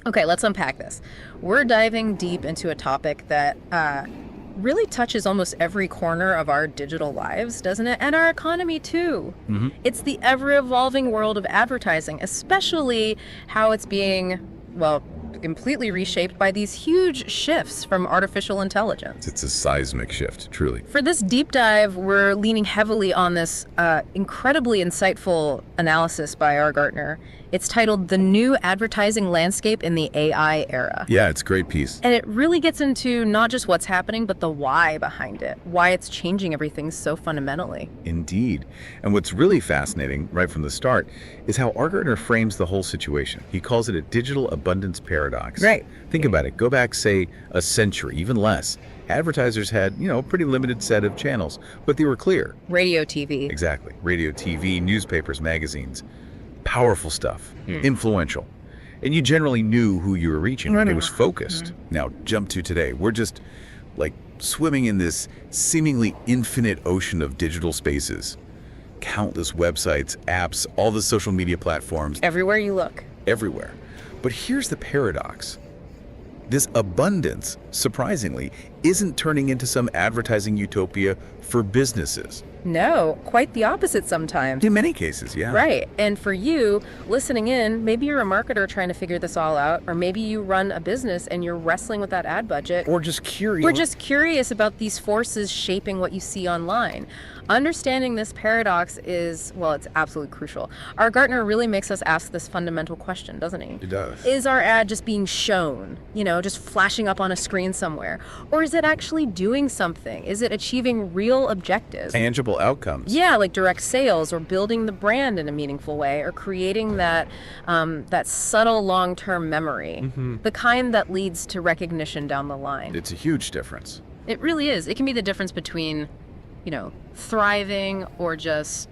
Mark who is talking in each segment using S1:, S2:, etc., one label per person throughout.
S1: Okay, let's unpack this. We're diving deep into a topic that really touches almost every corner of our digital lives, doesn't it? And our economy, too. It's the ever-evolving world of advertising, especially how it's being, well, completely reshaped by these huge shifts from artificial intelligence.
S2: It's a seismic shift, truly.
S1: For this deep dive, we're leaning heavily on this incredibly insightful analysis by R. Gartner. It's titled The New Advertising Landscape in the AI Era.
S2: Yeah, it's a great piece.
S1: And it really gets into not just what's happening, but the why behind it, why it's changing everything so fundamentally.
S2: Indeed. And what's really fascinating right from the start is how R. Gartner frames the whole situation. He calls it a digital abundance paradox.
S1: Right.
S2: Think about it. Go back, say, a century, even less. Advertisers had, a pretty limited set of channels, but they were clear.
S1: Radio, TV.
S2: Exactly. Radio, TV, newspapers, magazines. Powerful stuff. Influential. And you generally knew who you were reaching. It was focused. Now, jump to today. We're just like swimming in this seemingly infinite ocean of digital spaces. Countless websites, apps, all the social media platforms.
S1: Everywhere you look.
S2: Everywhere. But here's the paradox. This abundance, surprisingly, isn't turning into some advertising utopia for businesses.
S1: No, quite the opposite sometimes.
S2: In many cases, yeah.
S1: Right. And for you, listening in, maybe you're a marketer trying to figure this all out, or maybe you run a business and you're wrestling with that ad budget.
S2: Or just curious.
S1: We're just curious about these forces shaping what you see online. Understanding this paradox is, well, it's absolutely crucial. R. Gartner really makes us ask this fundamental question, doesn't he?
S2: It does.
S1: Is our ad just being shown, just flashing up on a screen somewhere? Or is it actually doing something? Is it achieving real objectives?
S2: Tangible outcomes.
S1: Yeah, like direct sales or building the brand in a meaningful way or creating that subtle long-term memory, the kind that leads to recognition down the line.
S2: It's a huge difference.
S1: It really is. It can be the difference between, thriving or just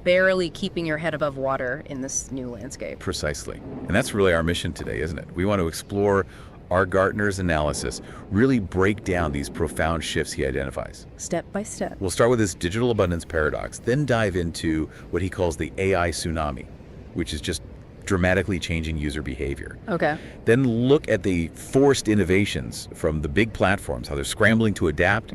S1: barely keeping your head above water in this new landscape.
S2: Precisely. And that's really our mission today, isn't it? We want to explore R. Gartner's analysis, really break down these profound shifts he identifies.
S1: Step by step.
S2: We'll start with this digital abundance paradox, then dive into what he calls the AI tsunami, which is just dramatically changing user behavior.
S1: Okay.
S2: Then look at the forced innovations from the big platforms, how they're scrambling to adapt.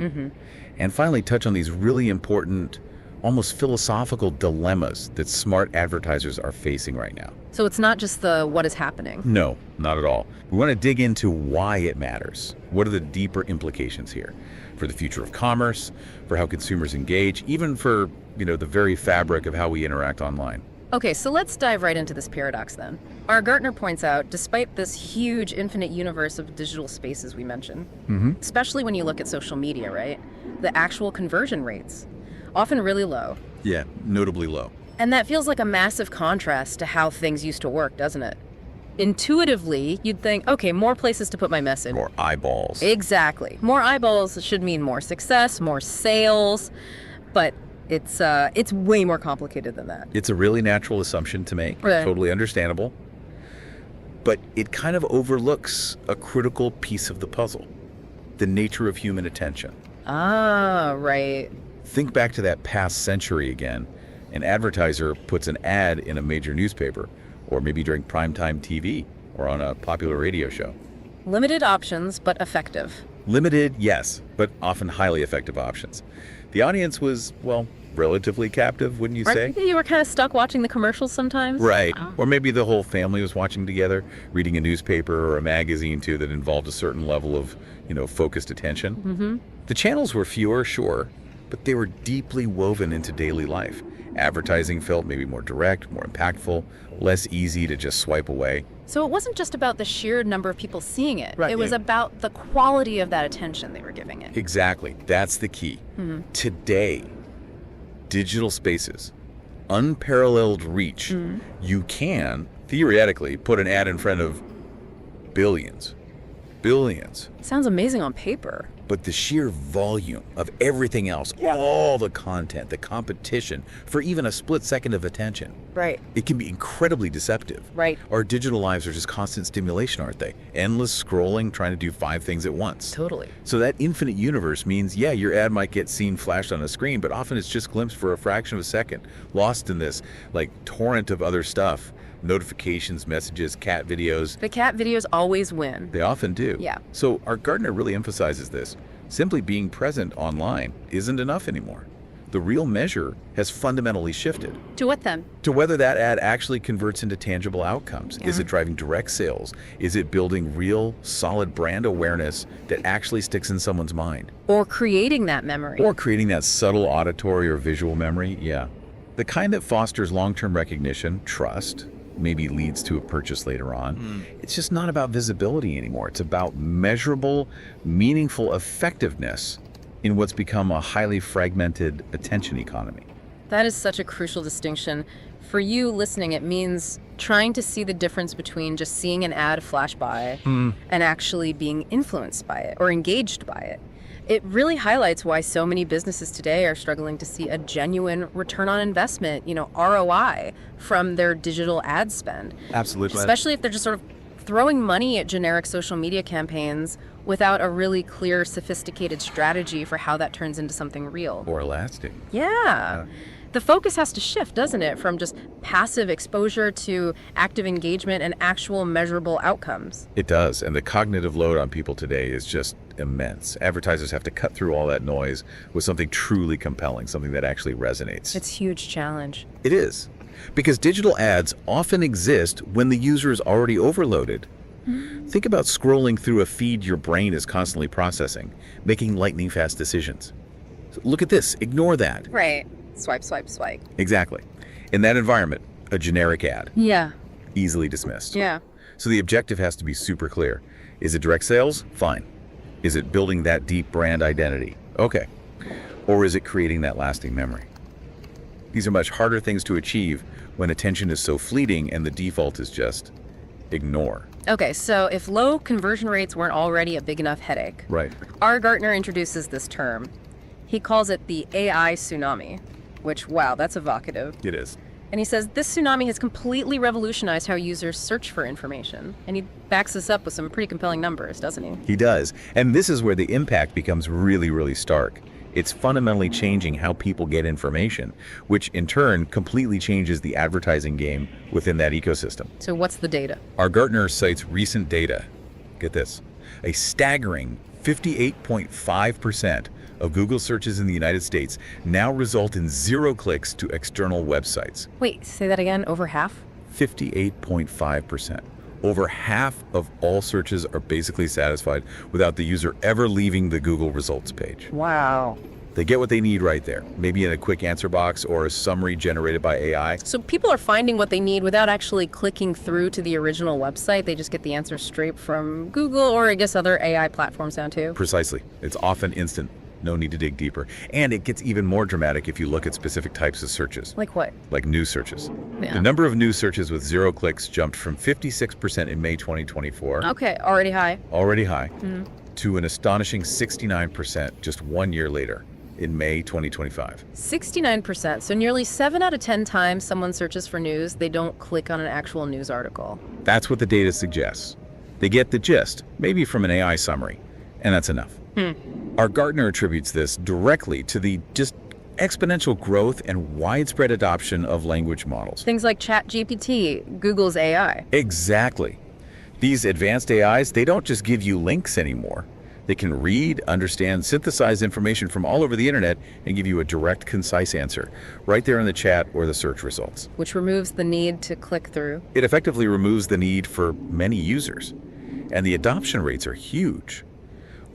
S2: And finally, touch on these really important, almost philosophical dilemmas that smart advertisers are facing right now.
S1: So it's not just the what is happening.
S2: No, not at all. We want to dig into why it matters. What are the deeper implications here for the future of commerce, for how consumers engage, even for, the very fabric of how we interact online.
S1: Okay, so let's dive right into this paradox then. R. Gartner points out, despite this huge infinite universe of digital spaces we mentioned, especially when you look at social media, right? The actual conversion rates, often really low.
S2: Yeah, notably low.
S1: And that feels like a massive contrast to how things used to work, doesn't it? Intuitively, you'd think, okay, more places to put my message.
S2: More eyeballs.
S1: Exactly. More eyeballs should mean more success, more sales, but it's way more complicated than that.
S2: It's a really natural assumption to make,
S1: Right.
S2: Totally understandable. But it kind of overlooks a critical piece of the puzzle, the nature of human attention.
S1: Ah, right.
S2: Think back to that past century again. An advertiser puts an ad in a major newspaper, or maybe during primetime TV, or on a popular radio show.
S1: Limited options, but effective.
S2: Limited, yes, but often highly effective options. The audience was, well, relatively captive, wouldn't you say?
S1: You were kind of stuck watching the commercials sometimes?
S2: Right. Or maybe the whole family was watching together, reading a newspaper or a magazine, too, that involved a certain level of, focused attention. The channels were fewer, sure, but they were deeply woven into daily life. Advertising felt maybe more direct, more impactful, less easy to just swipe away.
S1: So it wasn't just about the sheer number of people seeing it.
S2: Right,
S1: It was
S2: yeah.
S1: about the quality of that attention they were giving it.
S2: Exactly. That's the key. Today, digital spaces, unparalleled reach, you can, theoretically, put an ad in front of billions.
S1: Sounds amazing on paper.
S2: But the sheer volume of everything else, all the content, the competition for even a split second of attention,
S1: Right.
S2: it can be incredibly deceptive.
S1: Right.
S2: Our digital lives are just constant stimulation, aren't they? Endless scrolling, trying to do 5 things at once.
S1: Totally.
S2: So that infinite universe means, yeah, your ad might get seen flashed on a screen, but often it's just glimpsed for a fraction of a second, lost in this like torrent of other stuff Notifications, messages, cat videos.
S1: The cat videos always win.
S2: They often do.
S1: Yeah.
S2: So our Gartner really emphasizes this. Simply being present online isn't enough anymore. The real measure has fundamentally shifted.
S1: To what then?
S2: To whether that ad actually converts into tangible outcomes.
S1: Yeah.
S2: Is it driving direct sales? Is it building real, solid brand awareness that actually sticks in someone's mind?
S1: Or creating that memory.
S2: Or creating that subtle auditory or visual memory? Yeah. The kind that fosters long-term recognition, trust, maybe leads to a purchase later on. It's just not about visibility anymore. It's about measurable, meaningful effectiveness in what's become a highly fragmented attention economy.
S1: That is such a crucial distinction. For you listening, it means trying to see the difference between just seeing an ad flash by and actually being influenced by it or engaged by it. It really highlights why so many businesses today are struggling to see a genuine return on investment, ROI, from their digital ad spend.
S2: Absolutely.
S1: Especially if they're just sort of throwing money at generic social media campaigns without a really clear, sophisticated strategy for how that turns into something real.
S2: Or lasting.
S1: Yeah. The focus has to shift, doesn't it? From just passive exposure to active engagement and actual measurable outcomes.
S2: It does. And the cognitive load on people today is just immense. Advertisers have to cut through all that noise with something truly compelling, something that actually resonates.
S1: It's a huge challenge.
S2: It is. Because digital ads often exist when the user is already overloaded. Think about scrolling through a feed your brain is constantly processing, making lightning-fast decisions. So look at this. Ignore that.
S1: Right. Swipe, swipe, swipe.
S2: Exactly. In that environment, a generic ad.
S1: Yeah.
S2: Easily dismissed.
S1: Yeah.
S2: So the objective has to be super clear. Is it direct sales? Fine. Is it building that deep brand identity? Okay. Or is it creating that lasting memory? These are much harder things to achieve when attention is so fleeting and the default is just ignore.
S1: Okay, so if low conversion rates weren't already a big enough headache,
S2: Right.
S1: R. Gartner introduces this term. He calls it the AI tsunami, which, wow, that's evocative.
S2: It is.
S1: And he says this tsunami has completely revolutionized how users search for information. And he backs this up with some pretty compelling numbers, doesn't he?
S2: He does. And this is where the impact becomes really, really stark. It's fundamentally changing how people get information, which in turn completely changes the advertising game within that ecosystem.
S1: So what's the data?
S2: Our Gartner cites recent data. Get this. A staggering 58.5% of Google searches in the United States now result in 0 clicks to external websites.
S1: Wait, say that again, over half?
S2: 58.5%. Over half of all searches are basically satisfied without the user ever leaving the Google results page.
S1: Wow.
S2: They get what they need right there, maybe in a quick answer box or a summary generated by AI.
S1: So people are finding what they need without actually clicking through to the original website. They just get the answer straight from Google, or I guess other AI platforms now too.
S2: Precisely. It's often instant. No need to dig deeper. And it gets even more dramatic if you look at specific types of searches.
S1: Like what?
S2: Like news searches.
S1: Yeah.
S2: The number of news searches with 0 clicks jumped from 56% in May 2024,
S1: Okay, already high.
S2: already high, to an astonishing 69% just 1 year later in May 2025.
S1: 69%. So nearly 7 out of 10 times someone searches for news, they don't click on an actual news article.
S2: That's what the data suggests. They get the gist, maybe from an AI summary, and that's enough. Our Gartner attributes this directly to the just exponential growth and widespread adoption of language models.
S1: Things like ChatGPT, Google's AI.
S2: Exactly. These advanced AIs, they don't just give you links anymore. They can read, understand, synthesize information from all over the internet and give you a direct, concise answer right there in the chat or the search results.
S1: Which removes the need to click through.
S2: It effectively removes the need for many users. And the adoption rates are huge.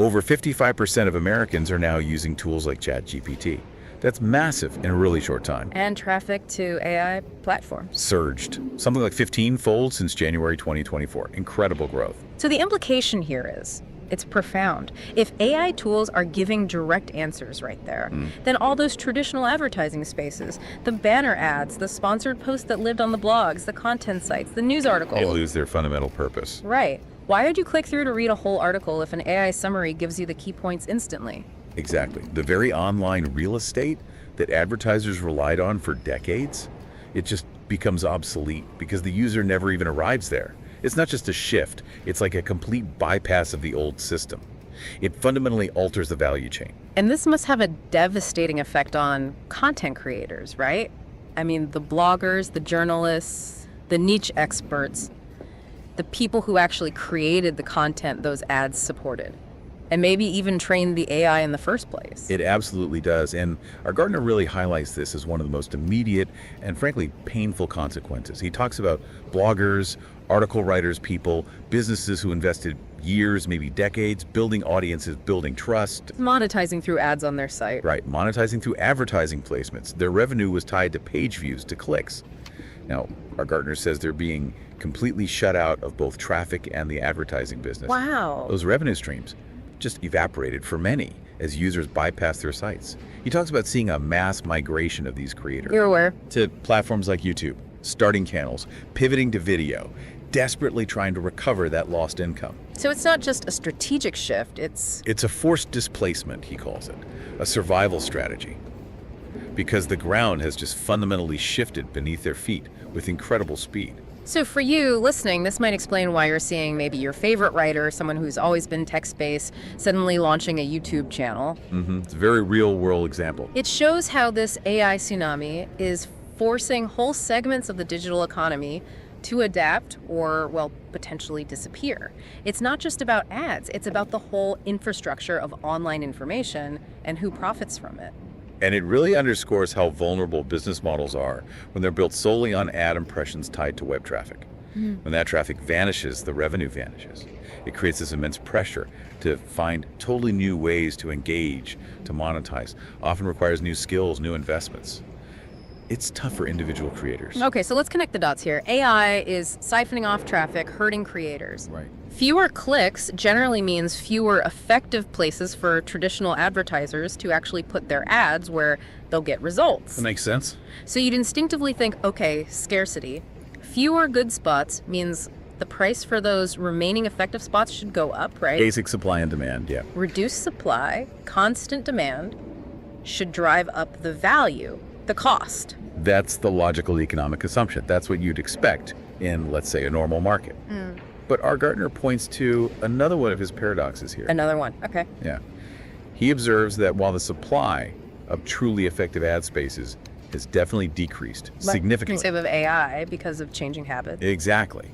S2: Over 55% of Americans are now using tools like ChatGPT. That's massive in a really short time.
S1: And traffic to AI platforms.
S2: Surged. Something like 15-fold since January 2024. Incredible growth.
S1: So the implication here is, it's profound. If AI tools are giving direct answers right there, then all those traditional advertising spaces, the banner ads, the sponsored posts that lived on the blogs, the content sites, the news articles.
S2: They lose their fundamental purpose.
S1: Right. Why would you click through to read a whole article if an AI summary gives you the key points instantly?
S2: Exactly. The very online real estate that advertisers relied on for decades, it just becomes obsolete because the user never even arrives there. It's not just a shift, it's like a complete bypass of the old system. It fundamentally alters the value chain.
S1: And this must have a devastating effect on content creators, right? I mean, the bloggers, the journalists, the niche experts, the people who actually created the content those ads supported, and maybe even trained the AI in the first place.
S2: It absolutely does. And our Gartner really highlights this as one of the most immediate and frankly painful consequences. He talks about bloggers, article writers, people, businesses who invested years, maybe decades, building audiences, building trust.
S1: Monetizing through ads on their site.
S2: Right, monetizing through advertising placements. Their revenue was tied to page views, to clicks. Now, our Gartner says they're being completely shut out of both traffic and the advertising business.
S1: Wow.
S2: Those revenue streams just evaporated for many as users bypass their sites. He talks about seeing a mass migration of these creators.
S1: You're aware.
S2: To platforms like YouTube, starting channels, pivoting to video, desperately trying to recover that lost income.
S1: So it's not just a strategic shift, it's
S2: a forced displacement, he calls it, a survival strategy. Because the ground has just fundamentally shifted beneath their feet with incredible speed.
S1: So for you listening, this might explain why you're seeing maybe your favorite writer, someone who's always been tech-based, suddenly launching a YouTube channel.
S2: It's a very real-world example.
S1: It shows how this AI tsunami is forcing whole segments of the digital economy to adapt or, well, potentially disappear. It's not just about ads, it's about the whole infrastructure of online information and who profits from it.
S2: And it really underscores how vulnerable business models are when they're built solely on ad impressions tied to web traffic. When that traffic vanishes, the revenue vanishes. It creates this immense pressure to find totally new ways to engage, to monetize. Often requires new skills, new investments. It's tough for individual creators.
S1: Okay, so let's connect the dots here. AI is siphoning off traffic, hurting creators.
S2: Right.
S1: Fewer clicks generally means fewer effective places for traditional advertisers to actually put their ads where they'll get results.
S2: That makes sense.
S1: So you'd instinctively think, okay, scarcity. Fewer good spots means the price for those remaining effective spots should go up, right?
S2: Basic supply and demand, yeah.
S1: Reduced supply, constant demand should drive up the value, the cost.
S2: That's the logical economic assumption. That's what you'd expect in, let's say, a normal market. But our Gartner points to another one of his paradoxes here.
S1: Another one, okay.
S2: Yeah. He observes that while the supply of truly effective ad spaces has definitely decreased significantly.
S1: Save of AI because of changing habits.
S2: Exactly.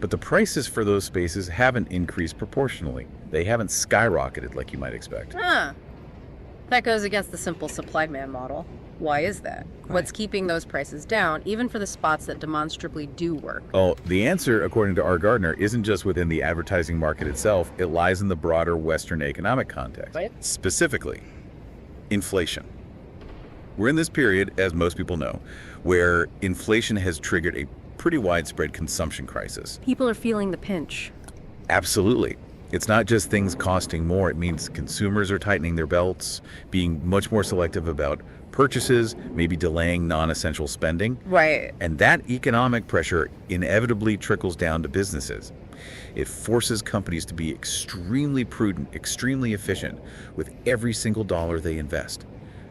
S2: But the prices for those spaces haven't increased proportionally. They haven't skyrocketed like you might expect.
S1: That goes against the simple supply-demand model. Why is that? What's keeping those prices down, even for the spots that demonstrably do work?
S2: Oh, the answer, according to R. Gardner, isn't just within the advertising market itself. It lies in the broader Western economic context.
S1: Right.
S2: Specifically, inflation. We're in this period, as most people know, where inflation has triggered a pretty widespread consumption crisis.
S1: People are feeling the pinch.
S2: Absolutely. It's not just things costing more. It means consumers are tightening their belts, being much more selective about purchases, maybe delaying non-essential spending.
S1: Right.
S2: And that economic pressure inevitably trickles down to businesses. It forces companies to be extremely prudent, extremely efficient with every single dollar they invest,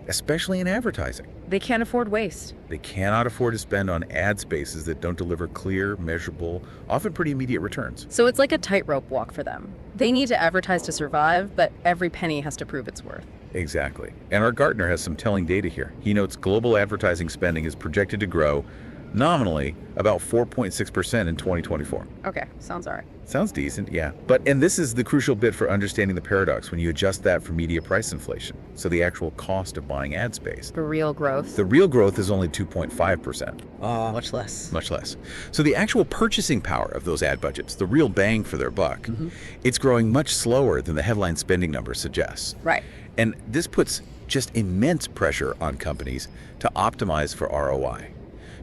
S2: especially in advertising.
S1: They can't afford waste.
S2: They cannot afford to spend on ad spaces that don't deliver clear, measurable, often pretty immediate returns.
S1: So it's like a tightrope walk for them. They need to advertise to survive, but every penny has to prove its worth.
S2: Exactly. And our Gartner has some telling data here. He notes global advertising spending is projected to grow nominally about 4.6% in 2024.
S1: Okay, sounds all right.
S2: Sounds decent, yeah. And this is the crucial bit for understanding the paradox when you adjust that for media price inflation. So the actual cost of buying ad space.
S1: The real growth.
S2: The real growth is only 2.5%.
S1: Much less.
S2: Much less. So the actual purchasing power of those ad budgets, the real bang for their buck, it's growing much slower than the headline spending number suggests.
S1: Right.
S2: And this puts just immense pressure on companies to optimize for ROI,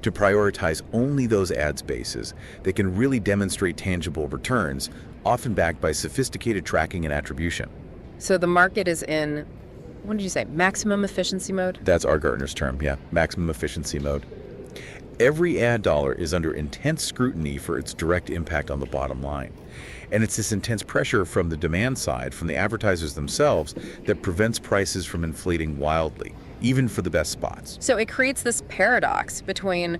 S2: to prioritize only those ad spaces that can really demonstrate tangible returns, often backed by sophisticated tracking and attribution.
S1: So the market is in, what did you say, maximum efficiency mode?
S2: That's our Gartner's term, yeah, maximum efficiency mode. Every ad dollar is under intense scrutiny for its direct impact on the bottom line. And it's this intense pressure from the demand side, from the advertisers themselves, that prevents prices from inflating wildly, even for the best spots.
S1: So it creates this paradox between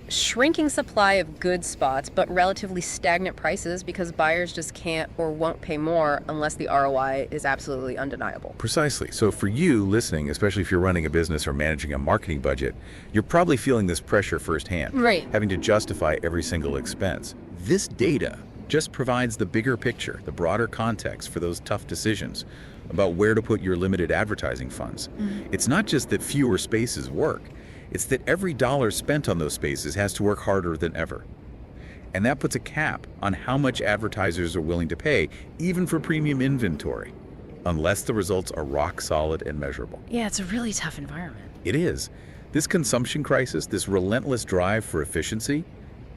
S1: shrinking supply of good spots, but relatively stagnant prices because buyers just can't or won't pay more unless the ROI is absolutely undeniable.
S2: Precisely. So for you listening, especially if you're running a business or managing a marketing budget, you're probably feeling this pressure firsthand,
S1: Right.
S2: having to justify every single expense. This data just provides the bigger picture, the broader context for those tough decisions about where to put your limited advertising funds. It's not just that fewer spaces work. It's that every dollar spent on those spaces has to work harder than ever. And that puts a cap on how much advertisers are willing to pay, even for premium inventory, unless the results are rock solid and measurable.
S1: Yeah, it's a really tough environment.
S2: It is. This consumption crisis, this relentless drive for efficiency,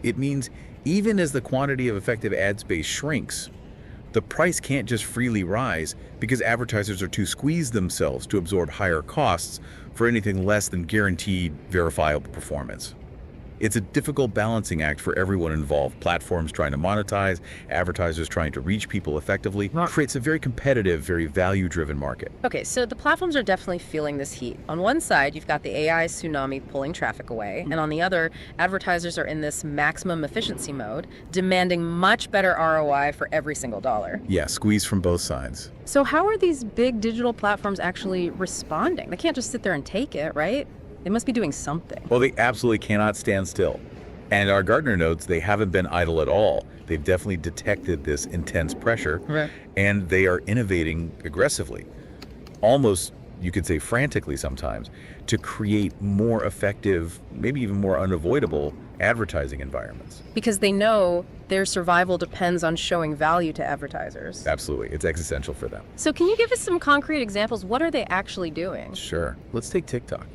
S2: it means even as the quantity of effective ad space shrinks, the price can't just freely rise because advertisers are too squeezed themselves to absorb higher costs for anything less than guaranteed verifiable performance. It's a difficult balancing act for everyone involved. Platforms trying to monetize, advertisers trying to reach people effectively, creates a very competitive, very value-driven market.
S1: Okay, so the platforms are definitely feeling this heat. On one side, you've got the AI tsunami pulling traffic away, and on the other, advertisers are in this maximum efficiency mode, demanding much better ROI for every single dollar.
S2: Yeah, squeeze from both sides.
S1: So how are these big digital platforms actually responding? They can't just sit there and take it, right? They must be doing something.
S2: Well, they absolutely cannot stand still. And our Gartner notes, they haven't been idle at all. They've definitely detected this intense pressure,
S1: Right.
S2: and they are innovating aggressively, almost, you could say frantically sometimes, to create more effective, maybe even more unavoidable advertising environments.
S1: Because they know their survival depends on showing value to advertisers.
S2: Absolutely. It's existential for them.
S1: So can you give us some concrete examples? What are they actually doing?
S2: Sure. Let's take TikTok.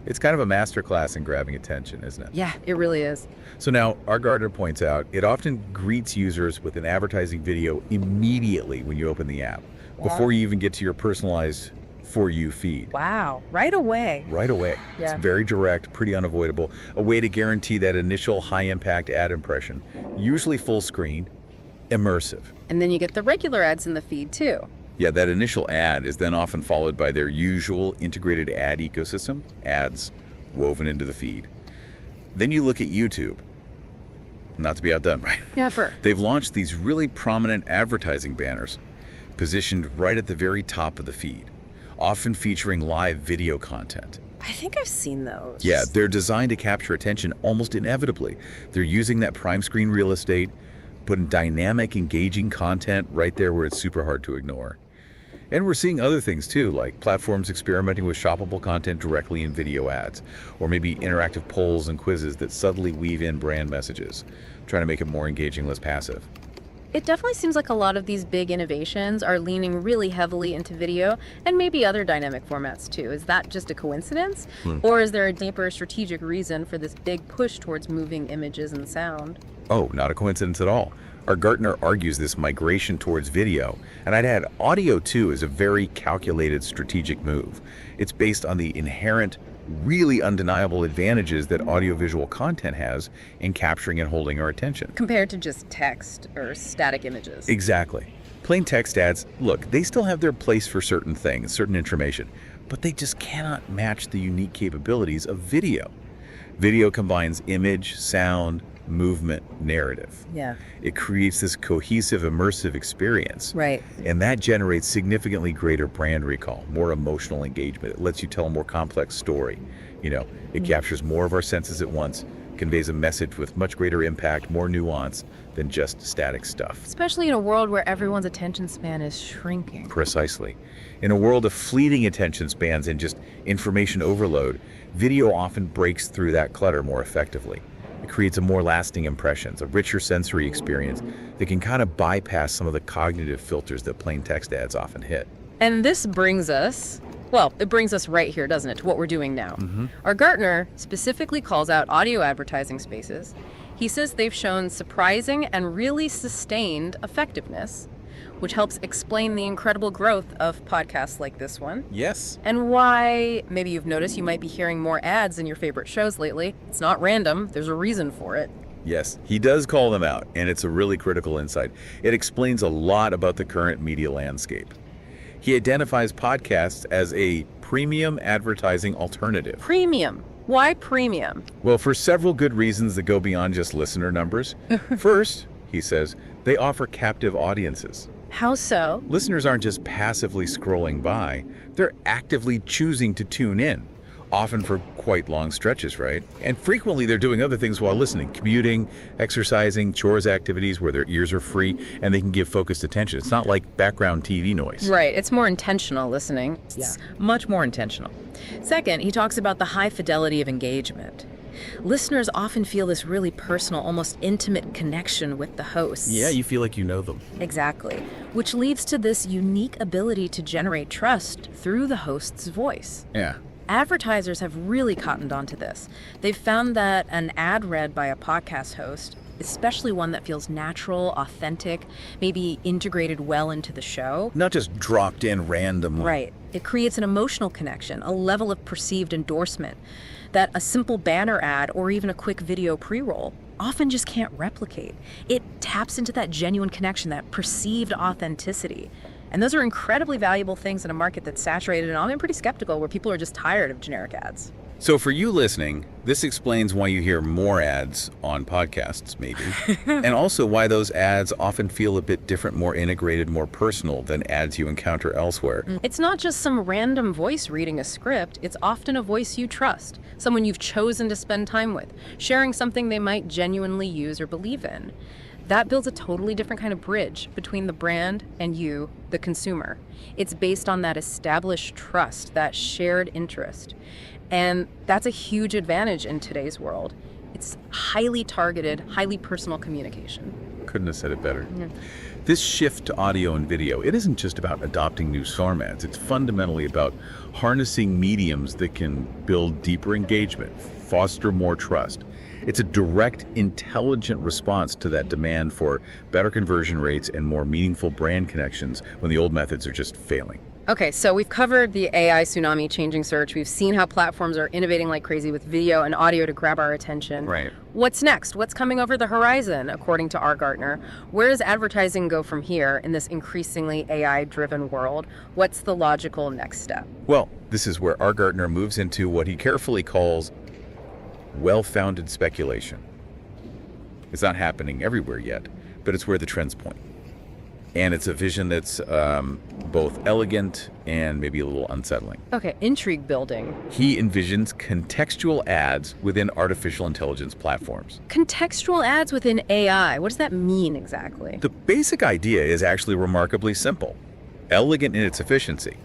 S2: It's kind of a masterclass in grabbing attention, isn't it?
S1: Yeah, it really is.
S2: So now, our Gartner points out, it often greets users with an advertising video immediately when you open the app, before you even get to your personalized For You feed.
S1: Wow, right away.
S2: Right away.
S1: Yeah.
S2: It's very direct, pretty unavoidable, a way to guarantee that initial high-impact ad impression, usually full screen, immersive.
S1: And then you get the regular ads in the feed too.
S2: Yeah, that initial ad is then often followed by their usual integrated ad ecosystem, ads woven into the feed. Then you look at YouTube. Not to be outdone, right?
S1: Yeah, for.
S2: They've launched these really prominent advertising banners, positioned right at the very top of the feed, often featuring live video content.
S1: I think I've seen those.
S2: Yeah, they're designed to capture attention almost inevitably. They're using that prime screen real estate, putting dynamic, engaging content right there where it's super hard to ignore. And we're seeing other things too, like platforms experimenting with shoppable content directly in video ads, or maybe interactive polls and quizzes that subtly weave in brand messages, trying to make it more engaging, less passive.
S1: It definitely seems like a lot of these big innovations are leaning really heavily into video and maybe other dynamic formats too. Is that just a coincidence? Or is there a deeper strategic reason for this big push towards moving images and sound?
S2: Oh, not a coincidence at all. Our Gartner argues this migration towards video, and I'd add audio too, is a very calculated strategic move. It's based on the inherent, really undeniable advantages that audiovisual content has in capturing and holding our attention.
S1: Compared to just text or static images.
S2: Exactly. Plain text ads, look, they still have their place for certain things, certain information, but they just cannot match the unique capabilities of video. Video combines image, sound, movement, narrative.
S1: Yeah.
S2: It creates this cohesive, immersive experience.
S1: Right.
S2: And that generates significantly greater brand recall, more emotional engagement. It lets you tell a more complex story. It captures more of our senses at once, conveys a message with much greater impact, more nuance than just static stuff.
S1: Especially in a world where everyone's attention span is shrinking.
S2: Precisely. In a world of fleeting attention spans and just information overload, video often breaks through that clutter more effectively. It creates a more lasting impressions, a richer sensory experience that can kind of bypass some of the cognitive filters that plain text ads often hit.
S1: And this brings us, it brings us right here, doesn't it, to what we're doing now. Our Gartner specifically calls out audio advertising spaces. He says they've shown surprising and really sustained effectiveness, which helps explain the incredible growth of podcasts like this one.
S2: Yes.
S1: And why, maybe you've noticed you might be hearing more ads in your favorite shows lately. It's not random, there's a reason for it.
S2: Yes, he does call them out, and it's a really critical insight. It explains a lot about the current media landscape. He identifies podcasts as a premium advertising alternative.
S1: Premium. Why premium?
S2: Well, for several good reasons that go beyond just listener numbers. First, he says, they offer captive audiences.
S1: How so?
S2: Listeners aren't just passively scrolling by, they're actively choosing to tune in, often for quite long stretches, right? And frequently they're doing other things while listening, commuting, exercising, chores activities where their ears are free and they can give focused attention. It's not like background TV noise.
S1: Right, it's more intentional listening.
S3: Yeah, much more intentional.
S1: Second, he talks about the high fidelity of engagement. Listeners often feel this really personal, almost intimate connection with the hosts.
S3: Yeah, you feel like you know them.
S1: Exactly. Which leads to this unique ability to generate trust through the host's voice.
S2: Yeah.
S1: Advertisers have really cottoned onto this. They've found that an ad read by a podcast host, especially one that feels natural, authentic, maybe integrated well into the show.
S2: Not just dropped in randomly.
S1: Right. It creates an emotional connection, a level of perceived endorsement that a simple banner ad or even a quick video pre-roll often just can't replicate. It taps into that genuine connection, that perceived authenticity. And those are incredibly valuable things in a market that's saturated and I'm pretty skeptical where people are just tired of generic ads.
S2: So for you listening, this explains why you hear more ads on podcasts, maybe, and also why those ads often feel a bit different, more integrated, more personal than ads you encounter elsewhere.
S1: It's not just some random voice reading a script, it's often a voice you trust, someone you've chosen to spend time with, sharing something they might genuinely use or believe in. That builds a totally different kind of bridge between the brand and you, the consumer. It's based on that established trust, that shared interest. And that's a huge advantage in today's world. It's highly targeted, highly personal communication.
S2: Couldn't have said it better.
S1: Yeah.
S2: This shift to audio and video, it isn't just about adopting new formats. It's fundamentally about harnessing mediums that can build deeper engagement, foster more trust. It's a direct, intelligent response to that demand for better conversion rates and more meaningful brand connections when the old methods are just failing.
S1: Okay, so we've covered the AI tsunami changing search. We've seen how platforms are innovating like crazy with video and audio to grab our attention.
S2: Right.
S1: What's next? What's coming over the horizon, according to R. Gartner? Where does advertising go from here in this increasingly AI-driven world? What's the logical next step?
S2: Well, this is where R. Gartner moves into what he carefully calls well-founded speculation. It's not happening everywhere yet, but it's where the trends point. And it's a vision that's both elegant and maybe a little unsettling.
S1: Okay, intrigue building.
S2: He envisions contextual ads within artificial intelligence platforms.
S1: Contextual ads within AI. What does that mean exactly?
S2: The basic idea is actually remarkably simple, elegant in its efficiency.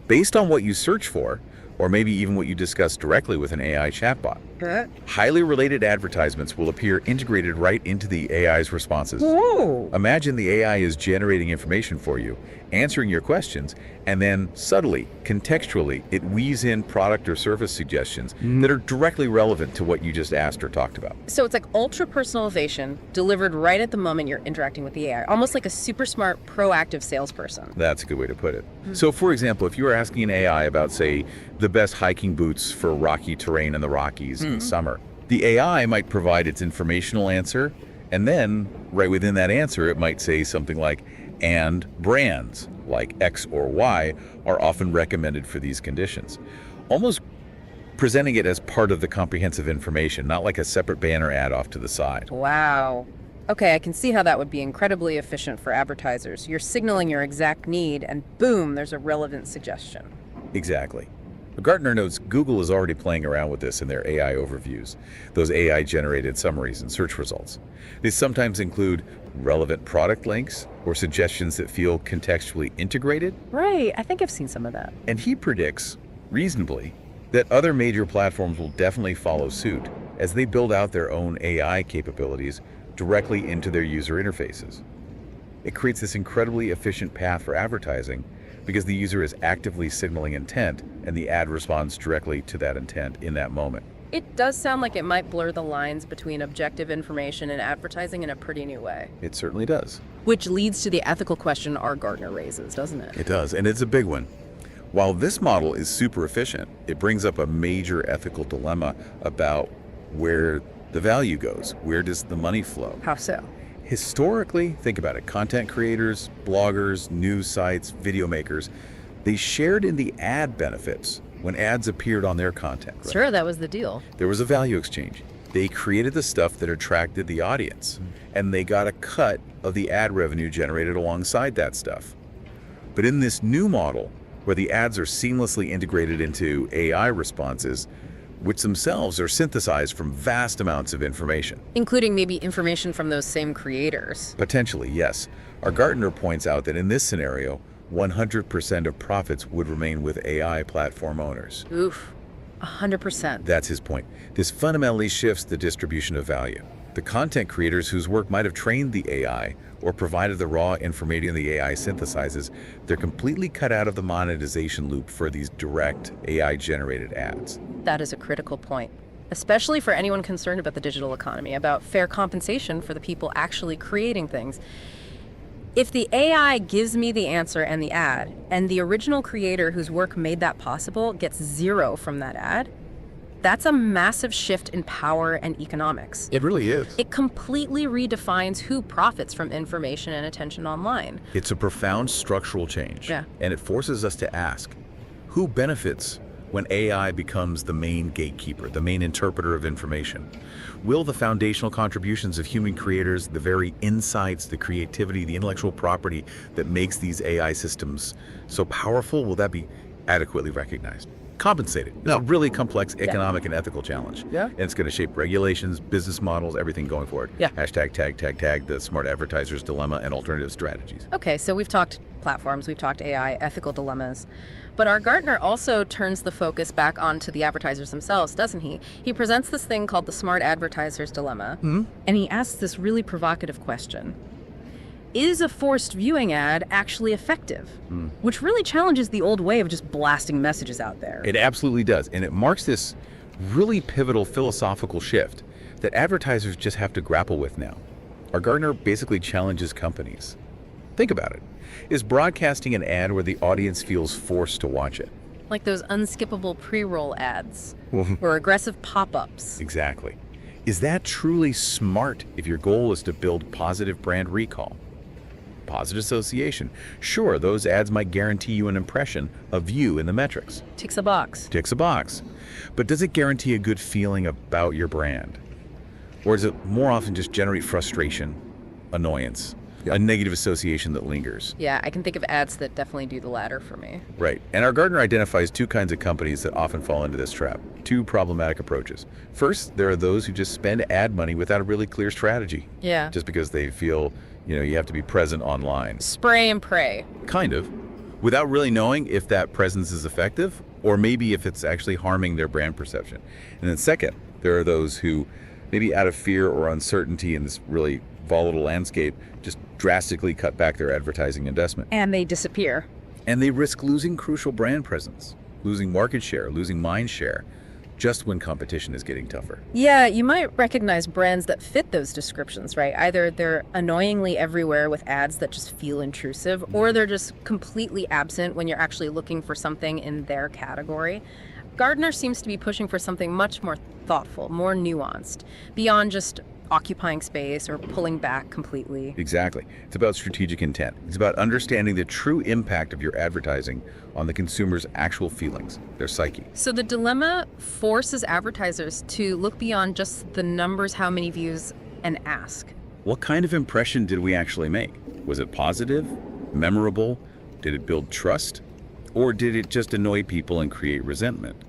S2: Based on what you search for, or maybe even what you discuss directly with an AI chatbot. Highly related advertisements will appear integrated right into the AI's responses.
S1: Whoa.
S2: Imagine the AI is generating information for you, answering your questions, and then subtly, contextually, it weaves in product or service suggestions that are directly relevant to what you just asked or talked about.
S1: So it's like ultra personalization delivered right at the moment you're interacting with the AI, almost like a super smart, proactive salesperson.
S2: That's a good way to put it. So for example, if you were asking an AI about, say, the best hiking boots for rocky terrain in the Rockies in summer, the AI might provide its informational answer, and then right within that answer, it might say something like, and brands like X or Y are often recommended for these conditions. Almost presenting it as part of the comprehensive information, not like a separate banner ad off to the side.
S1: Wow. Okay, I can see how that would be incredibly efficient for advertisers. You're signaling your exact need, and boom, there's a relevant suggestion.
S2: Exactly. Gartner notes Google is already playing around with this in their AI overviews, those AI-generated summaries and search results. They sometimes include relevant product links or suggestions that feel contextually integrated.
S1: Right, I think I've seen some of that.
S2: And he predicts, reasonably, that other major platforms will definitely follow suit as they build out their own AI capabilities directly into their user interfaces. It creates this incredibly efficient path for advertising because the user is actively signaling intent and the ad responds directly to that intent in that moment.
S1: It does sound like it might blur the lines between objective information and advertising in a pretty new way.
S2: It certainly does.
S1: Which leads to the ethical question R. Gartner raises, doesn't it?
S2: It does, and it's a big one. While this model is super efficient, it brings up a major ethical dilemma about where the value goes. Where does the money flow?
S1: How so?
S2: Historically, think about it, content creators, bloggers, news sites, video makers, they shared in the ad benefits when ads appeared on their content.
S1: Sure, that was the deal.
S2: There was a value exchange. They created the stuff that attracted the audience, and they got a cut of the ad revenue generated alongside that stuff. But in this new model, where the ads are seamlessly integrated into AI responses, which themselves are synthesized from vast amounts of information.
S1: Including maybe information from those same creators.
S2: Potentially, yes. Our Gartner points out that in this scenario, 100% of profits would remain with AI platform owners.
S1: Oof, 100%.
S2: That's his point. This fundamentally shifts the distribution of value. The content creators whose work might have trained the AI or provided the raw information the AI synthesizes, they're completely cut out of the monetization loop for these direct AI-generated ads.
S1: That is a critical point, especially for anyone concerned about the digital economy, about fair compensation for the people actually creating things. If the AI gives me the answer and the ad, and the original creator whose work made that possible gets zero from that ad, that's a massive shift in power and economics.
S4: It really is.
S1: It completely redefines who profits from information and attention online.
S2: It's a profound structural change.
S1: Yeah.
S2: And it forces us to ask, who benefits when AI becomes the main gatekeeper, the main interpreter of information? Will the foundational contributions of human creators, the very insights, the creativity, the intellectual property that makes these AI systems so powerful, will that be adequately recognized? Compensated. It's a really complex economic and ethical challenge.
S3: Yeah.
S2: And it's going to shape regulations, business models, everything going forward.
S3: Yeah.
S2: Hashtag tag, the smart advertiser's dilemma and alternative strategies.
S1: Okay, so we've talked platforms, we've talked AI, ethical dilemmas. But our Gartner also turns the focus back onto the advertisers themselves, doesn't he? He presents this thing called the smart advertiser's dilemma, and he asks this really provocative question. Is a forced viewing ad actually effective? Which really challenges the old way of just blasting messages out there.
S2: It absolutely does. And it marks this really pivotal philosophical shift that advertisers just have to grapple with now. Our Gartner basically challenges companies. Think about it. Is broadcasting an ad where the audience feels forced to watch it?
S1: Like those unskippable pre-roll ads or aggressive pop-ups.
S2: Exactly. Is that truly smart if your goal is to build positive brand recall? Positive association. Sure, those ads might guarantee you an impression of you in the metrics.
S1: Ticks a box.
S2: Ticks a box. But does it guarantee a good feeling about your brand? Or does it more often just generate frustration, annoyance, a negative association that lingers?
S1: Yeah, I can think of ads that definitely do the latter for me.
S2: Right. And our Gartner identifies two kinds of companies that often fall into this trap. Two problematic approaches. First, there are those who just spend ad money without a really clear strategy.
S1: Yeah.
S2: Just because they feel, you have to be present online.
S1: Spray and pray.
S2: Kind of. Without really knowing if that presence is effective or maybe if it's actually harming their brand perception. And then second, there are those who maybe out of fear or uncertainty in this really volatile landscape just drastically cut back their advertising investment.
S1: And they disappear.
S2: And they risk losing crucial brand presence, losing market share, losing mind share, just when competition is getting tougher.
S1: Yeah, you might recognize brands that fit those descriptions, right? Either they're annoyingly everywhere with ads that just feel intrusive, or they're just completely absent when you're actually looking for something in their category. Gartner seems to be pushing for something much more thoughtful, more nuanced, beyond just occupying space or pulling back completely.
S2: Exactly. It's about strategic intent. It's about understanding the true impact of your advertising on the consumer's actual feelings, their psyche.
S1: So the dilemma forces advertisers to look beyond just the numbers, how many views, and ask,
S2: What kind of impression did we actually make? Was it positive, memorable? Did it build trust? Or did it just annoy people and create resentment?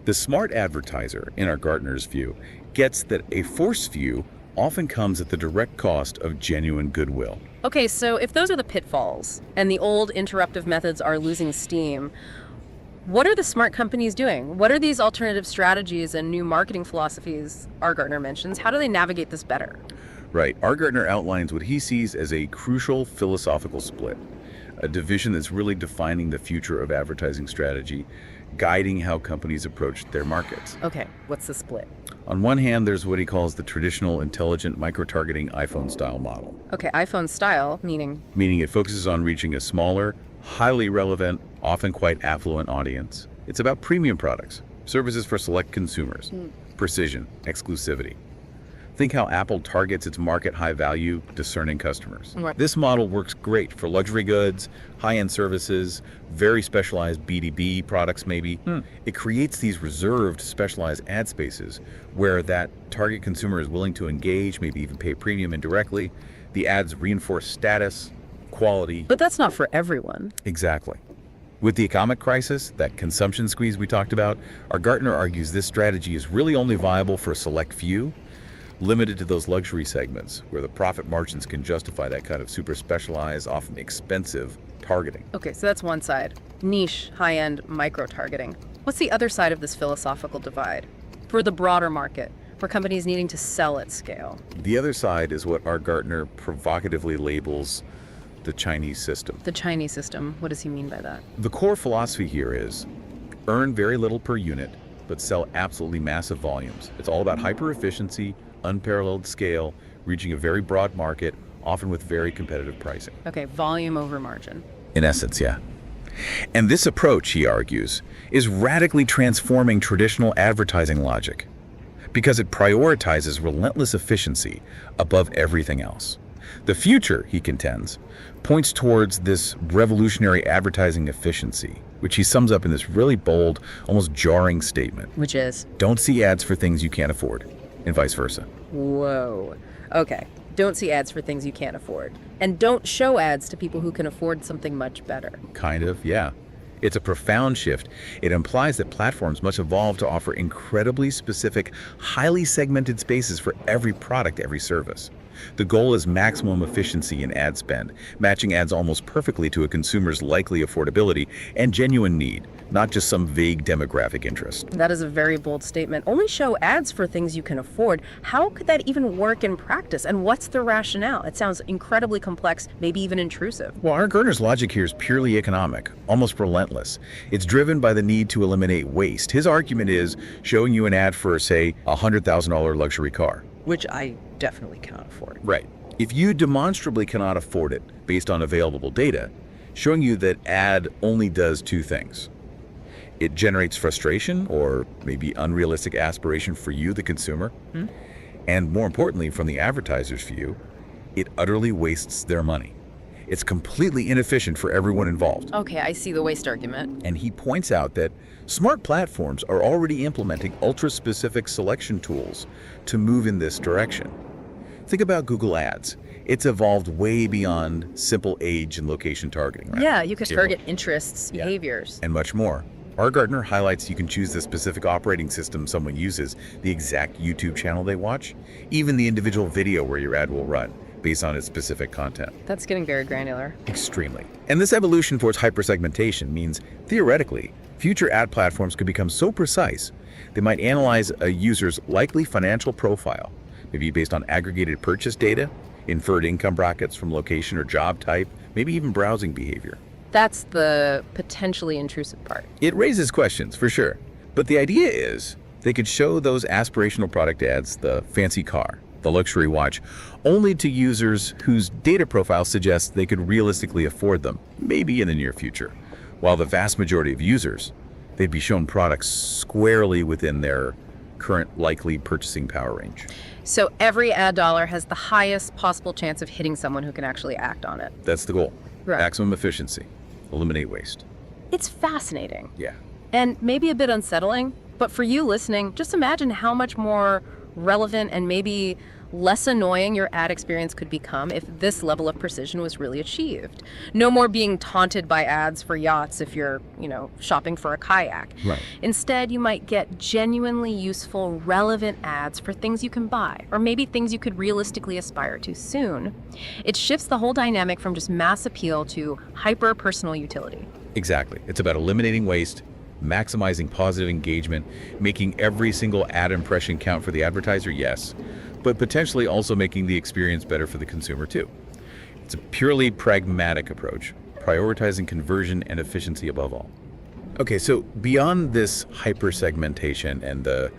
S2: The smart advertiser, in our Gartner's view, gets that a forced view often comes at the direct cost of genuine goodwill.
S1: Okay, so if those are the pitfalls and the old interruptive methods are losing steam, what are the smart companies doing? What are these alternative strategies and new marketing philosophies our Gartner mentions? How do they navigate this better?
S2: Right. Our Gartner outlines what he sees as a crucial philosophical split, a division that's really defining the future of advertising strategy, guiding how companies approach their markets.
S1: Okay, what's the split?
S2: On one hand, there's what he calls the traditional intelligent micro-targeting iPhone-style model.
S1: Okay, iPhone style, meaning?
S2: Meaning it focuses on reaching a smaller, highly relevant, often quite affluent audience. It's about premium products, services for select consumers, precision, exclusivity. Think how Apple targets its market high-value, discerning customers.
S1: Right.
S2: This model works great for luxury goods, high-end services, very specialized B2B products maybe. It creates these reserved, specialized ad spaces where that target consumer is willing to engage, maybe even pay premium indirectly. The ads reinforce status, quality.
S1: But that's not for everyone.
S2: Exactly. With the economic crisis, that consumption squeeze we talked about, our Gartner argues this strategy is really only viable for a select few, limited to those luxury segments where the profit margins can justify that kind of super specialized, often expensive targeting.
S1: Okay, so that's one side. Niche, high-end, micro-targeting. What's the other side of this philosophical divide? For the broader market, for companies needing to sell at scale.
S2: The other side is what our Gartner provocatively labels the Chinese system.
S1: The Chinese system, what does he mean by that?
S2: The core philosophy here is earn very little per unit, but sell absolutely massive volumes. It's all about hyper-efficiency, unparalleled scale, reaching a very broad market, often with very competitive pricing.
S1: Okay, volume over margin.
S2: In essence, yeah. And this approach, he argues, is radically transforming traditional advertising logic because it prioritizes relentless efficiency above everything else. The future, he contends, points towards this revolutionary advertising efficiency, which he sums up in this really bold, almost jarring statement.
S1: Which is?
S2: Don't see ads for things you can't afford, and vice versa.
S1: Whoa. Okay. Don't see ads for things you can't afford. And don't show ads to people who can afford something much better.
S2: Kind of, yeah. It's a profound shift. It implies that platforms must evolve to offer incredibly specific, highly segmented spaces for every product, every service. The goal is maximum efficiency in ad spend, matching ads almost perfectly to a consumer's likely affordability and genuine need, not just some vague demographic interest.
S1: That is a very bold statement. Only show ads for things you can afford. How could that even work in practice? And what's the rationale? It sounds incredibly complex, maybe even intrusive.
S2: Well, our Gartner's logic here is purely economic, almost relentless. It's driven by the need to eliminate waste. His argument is showing you an ad for, say, a $100,000 luxury car.
S3: Which I definitely cannot afford.
S2: Right. If you demonstrably cannot afford it based on available data, showing you that ad only does two things. It generates frustration or maybe unrealistic aspiration for you, the consumer. And more importantly, from the advertiser's view, it utterly wastes their money. It's completely inefficient for everyone involved.
S1: Okay, I see the waste argument.
S2: And he points out that smart platforms are already implementing ultra-specific selection tools to move in this direction. Think about Google Ads. It's evolved way beyond simple age and location targeting, right?
S1: Yeah, you could target interests,
S2: Yeah.
S1: behaviors.
S2: And much more. Our Gartner highlights you can choose the specific operating system someone uses, the exact YouTube channel they watch, even the individual video where your ad will run, based on its specific content.
S1: That's getting very granular.
S2: Extremely. And this evolution towards hypersegmentation means, theoretically, future ad platforms could become so precise, they might analyze a user's likely financial profile, maybe based on aggregated purchase data, inferred income brackets from location or job type, maybe even browsing behavior.
S1: That's the potentially intrusive part.
S2: It raises questions, for sure. But the idea is they could show those aspirational product ads, the fancy car, the luxury watch, only to users whose data profile suggests they could realistically afford them, maybe in the near future. While the vast majority of users, they'd be shown products squarely within their current likely purchasing power range.
S1: So every ad dollar has the highest possible chance of hitting someone who can actually act on it.
S2: That's the goal.
S1: Right.
S2: Maximum efficiency. Eliminate waste.
S1: It's fascinating.
S2: Yeah.
S1: And maybe a bit unsettling, but for you listening, just imagine how much more relevant and maybe less annoying your ad experience could become if this level of precision was really achieved. No more being taunted by ads for yachts if you're, shopping for a kayak.
S2: Right.
S1: Instead, you might get genuinely useful, relevant ads for things you can buy, or maybe things you could realistically aspire to soon. It shifts the whole dynamic from just mass appeal to hyper-personal utility.
S2: Exactly. It's about eliminating waste, maximizing positive engagement, making every single ad impression count for the advertiser, yes, but potentially also making the experience better for the consumer too. It's a purely pragmatic approach, prioritizing conversion and efficiency above all. Okay, so beyond this hyper-segmentation and the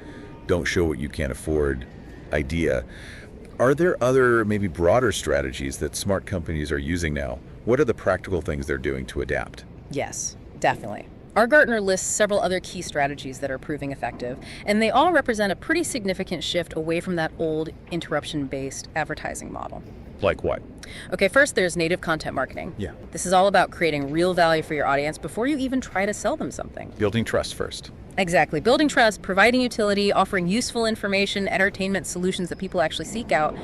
S2: don't show what you can't afford idea, are there other, maybe broader strategies that smart companies are using now? What are the practical things they're doing to adapt?
S1: Yes, definitely. Gartner lists several other key strategies that are proving effective, and they all represent a pretty significant shift away from that old interruption-based advertising model.
S2: Like what?
S1: Okay, first there's native content marketing.
S2: Yeah.
S1: This is all about creating real value for your audience before you even try to sell them something.
S2: Building trust first.
S1: Exactly. Building trust, providing utility, offering useful information, entertainment solutions that people actually seek out.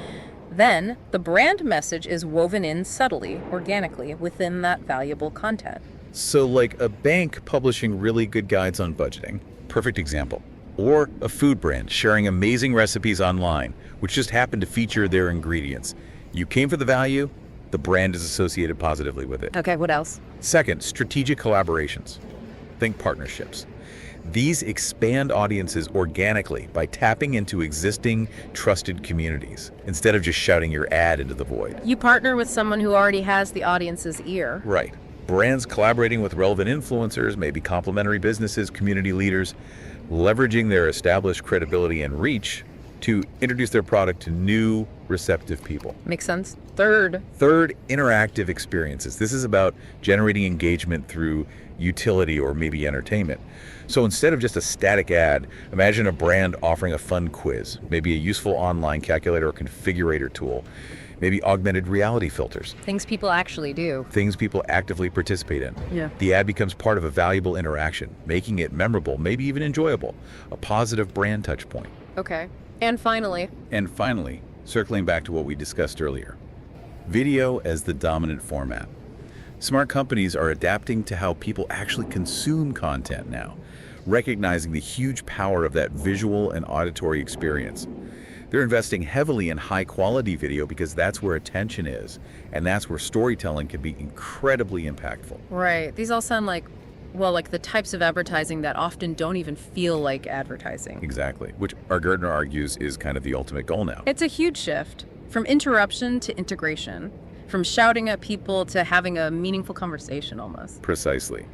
S1: Then, the brand message is woven in subtly, organically, within that valuable content.
S2: So like a bank publishing really good guides on budgeting. Perfect example. Or a food brand sharing amazing recipes online, which just happen to feature their ingredients. You came for the value, the brand is associated positively with it.
S1: Okay, what else?
S2: Second, strategic collaborations. Think partnerships. These expand audiences organically by tapping into existing trusted communities instead of just shouting your ad into the void.
S1: You partner with someone who already has the audience's ear.
S2: Right. Brands collaborating with relevant influencers, maybe complementary businesses, community leaders, leveraging their established credibility and reach to introduce their product to new, receptive people.
S1: Makes sense. Third,
S2: interactive experiences. This is about generating engagement through utility or maybe entertainment. So instead of just a static ad, imagine a brand offering a fun quiz, maybe a useful online calculator or configurator tool, maybe augmented reality filters.
S1: things people actually do.
S2: Things people actively participate in.
S1: Yeah.
S2: The ad becomes part of a valuable interaction, making it memorable, maybe even enjoyable, a positive brand touch point.
S1: Okay. And finally,
S2: And finally, circling back to what we discussed earlier, video as the dominant format. Smart companies are adapting to how people actually consume content now, recognizing the huge power of that visual and auditory experience. They're investing heavily in high-quality video because that's where attention is, and that's where storytelling can be incredibly impactful.
S1: right, these all sound like, well, like the types of advertising that often don't even feel like advertising.
S2: Exactly, which Gartner argues is kind of the ultimate goal now.
S1: It's a huge shift from interruption to integration, from shouting at people to having a meaningful conversation almost.
S2: Precisely.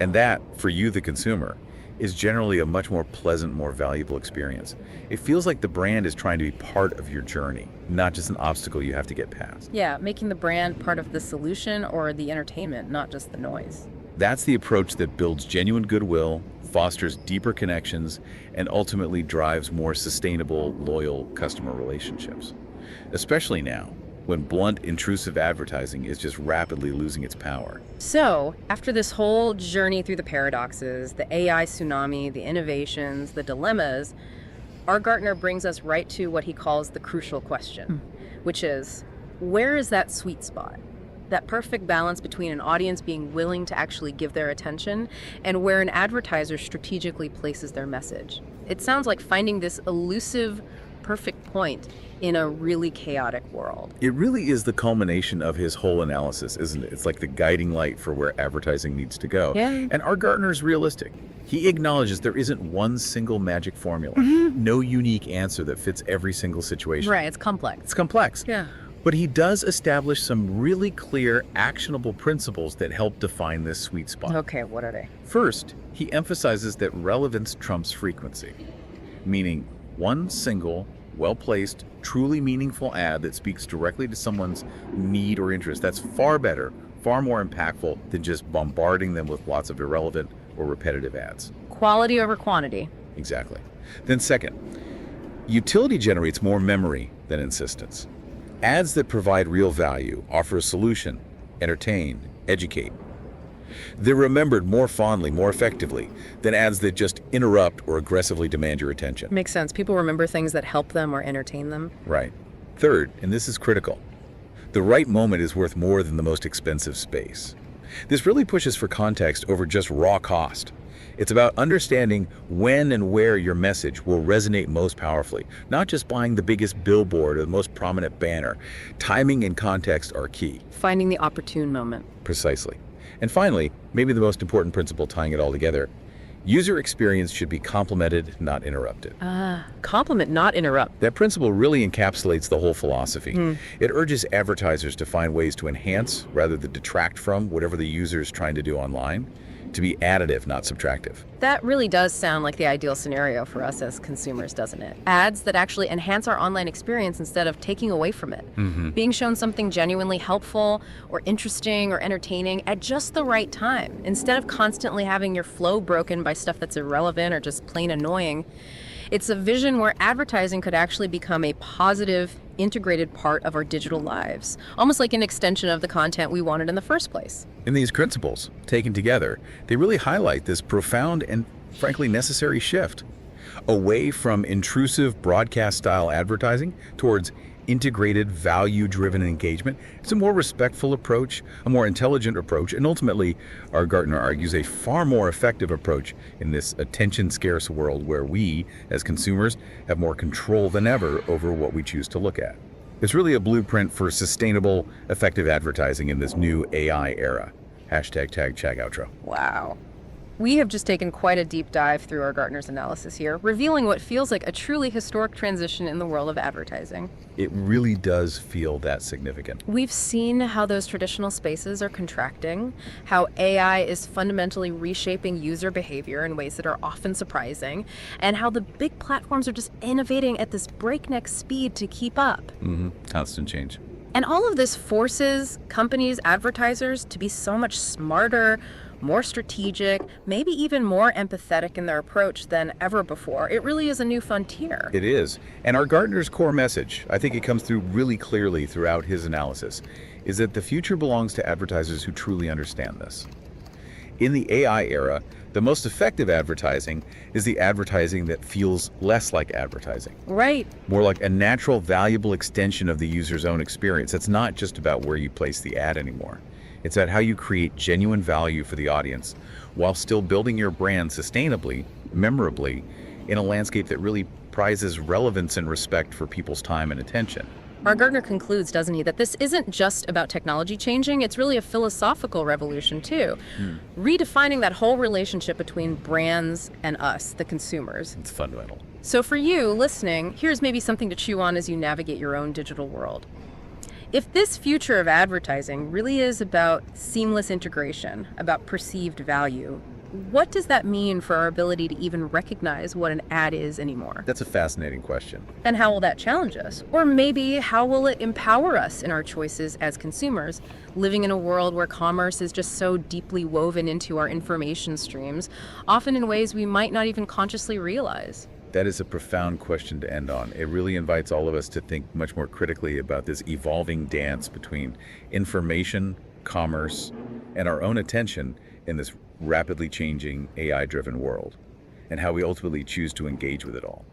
S2: And that, for you, the consumer, is generally a much more pleasant, more valuable experience. It feels like the brand is trying to be part of your journey, not just an obstacle you have to get past.
S1: Yeah, making the brand part of the solution or the entertainment, not just the noise.
S2: That's the approach that builds genuine goodwill, fosters deeper connections, and ultimately drives more sustainable, loyal customer relationships. Especially now, when blunt, intrusive advertising is just rapidly losing its power.
S1: So, after this whole journey through the paradoxes, the AI tsunami, the innovations, the dilemmas, Gartner brings us right to what he calls the crucial question, which is, where is that sweet spot? That perfect balance between an audience being willing to actually give their attention and where an advertiser strategically places their message. It sounds like finding this elusive, perfect point in a really chaotic world.
S2: It really is the culmination of his whole analysis, isn't it? It's like the guiding light for where advertising needs to go.
S1: Yeah.
S2: And Gartner's realistic. He acknowledges there isn't one single magic formula, no unique answer that fits every single situation.
S1: Right, it's complex.
S2: It's complex.
S1: Yeah.
S2: But he does establish some really clear, actionable principles that help define this sweet spot.
S1: Okay, what are they?
S2: First, he emphasizes that relevance trumps frequency, meaning one single, well-placed, truly meaningful ad that speaks directly to someone's need or interest. That's far better, far more impactful than just bombarding them with lots of irrelevant or repetitive ads.
S1: Quality over quantity.
S2: Exactly. Then second, utility generates more memory than insistence. Ads that provide real value, offer a solution, entertain, educate. They're remembered more fondly, more effectively than ads that just interrupt or aggressively demand your attention.
S1: Makes sense. People remember things that help them or entertain them.
S2: Right. Third, and this is critical, the right moment is worth more than the most expensive space. This really pushes for context over just raw cost. It's about understanding when and where your message will resonate most powerfully, not just buying the biggest billboard or the most prominent banner. Timing and context are key.
S1: Finding the opportune moment.
S2: Precisely. And finally, maybe the most important principle tying it all together, user experience should be complemented, not interrupted.
S1: Compliment, not interrupt.
S2: That principle really encapsulates the whole philosophy. It urges advertisers to find ways to enhance rather than detract from whatever the user is trying to do online. to be additive, not subtractive.
S1: That really does sound like the ideal scenario for us as consumers, doesn't it? Ads that actually enhance our online experience instead of taking away from it. Being shown something genuinely helpful or interesting or entertaining at just the right time, instead of constantly having your flow broken by stuff that's irrelevant or just plain annoying. It's a vision where advertising could actually become a positive, integrated part of our digital lives, almost like an extension of the content we wanted in the first place.
S2: And these principles, taken together, they really highlight this profound and frankly necessary shift away from intrusive broadcast-style advertising towards integrated, value-driven engagement. It's a more respectful approach, a more intelligent approach, and ultimately, our Gartner argues, a far more effective approach in this attention-scarce world where we, as consumers, have more control than ever over what we choose to look at. It's really a blueprint for sustainable, effective advertising in this new AI era. Hashtag tag Chag outro.
S1: Wow. We have just taken quite a deep dive through our Gartner's analysis here, revealing what feels like a truly historic transition in the world of advertising.
S2: It really does feel that significant.
S1: We've seen how those traditional spaces are contracting, how AI is fundamentally reshaping user behavior in ways that are often surprising, and how the big platforms are just innovating at this breakneck speed to keep up.
S2: Constant change.
S1: And all of this forces companies, advertisers, to be so much smarter, more strategic, maybe even more empathetic in their approach than ever before. It really is a new frontier.
S2: It is. And our Gartner's core message, I think it comes through really clearly throughout his analysis, is that the future belongs to advertisers who truly understand this. In the AI era, the most effective advertising is the advertising that feels less like advertising.
S1: Right.
S2: More like a natural, valuable extension of the user's own experience. It's not just about where you place the ad anymore. It's about how you create genuine value for the audience while still building your brand sustainably, memorably, in a landscape that really prizes relevance and respect for people's time and attention.
S1: Our Gartner concludes, doesn't he, that this isn't just about technology changing, it's really a philosophical revolution too. Redefining that whole relationship between brands and us, the consumers.
S2: It's fundamental.
S1: So for you, listening, here's maybe something to chew on as you navigate your own digital world. If this future of advertising really is about seamless integration, about perceived value, what does that mean for our ability to even recognize what an ad is anymore?
S2: That's a fascinating question.
S1: And how will that challenge us? Or maybe how will it empower us in our choices as consumers, living in a world where commerce is just so deeply woven into our information streams, often in ways we might not even consciously realize?
S2: That is a profound question to end on. It really invites all of us to think much more critically about this evolving dance between information, commerce, and our own attention in this rapidly changing AI-driven world, and how we ultimately choose to engage with it all.